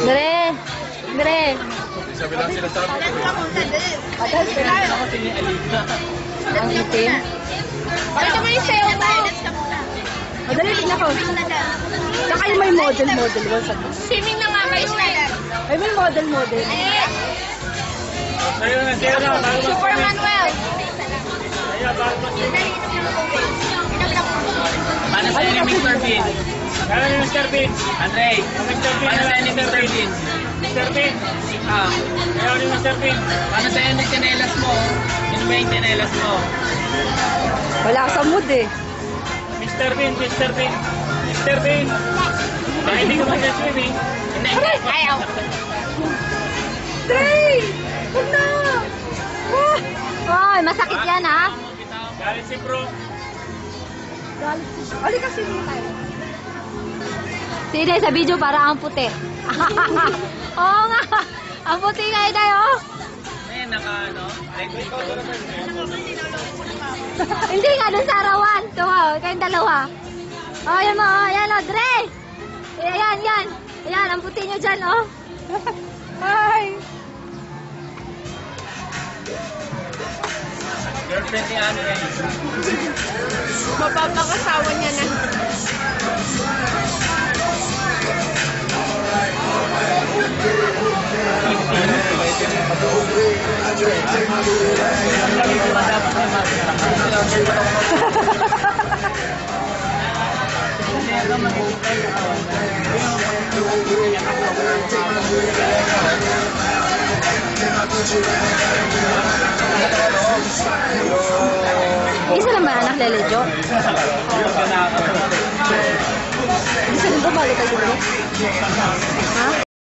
Dre! Dre! Sabi lang sila sabi. Ang itim. Ito mo yung sayo mo. Madali, tignan ko. Saka yung may model. Swimming na nga kayo, Swimming. Ay, may model. Super Manuel. Paano sa'yo ni Mr. Bean? Kaya ni Mr. Bean. Andre, paano sa'yo ni Mr. Bean? Mr. Bean. Kaya ni Mr. Bean. Paano sa'yo ni tsinelas mo? Yun ba yung tsinelas mo? Wala ka sa mood eh. Mr. Bean. Mr. Bean. Baka hindi ko mag-swimming. Hindi. Ayaw. Dre! Huwag na! Ay, masakit yan ha? Galit si Bro. Ali kasi mo tayo. Sige, sa video para ang puti. Oo nga. Ang puti nga yun tayo. Eh, naka Hindi nga, dun sa arawan. Ito kayong dalawa. Yan mo, yan Dre. Yan. Ayan, ang puti nyo dyan, Hi. girlfriend ni Andre. Mapapakasawa niya na. Isa lang ba anak lelejo? Isa lang ba balik kayo? Ha?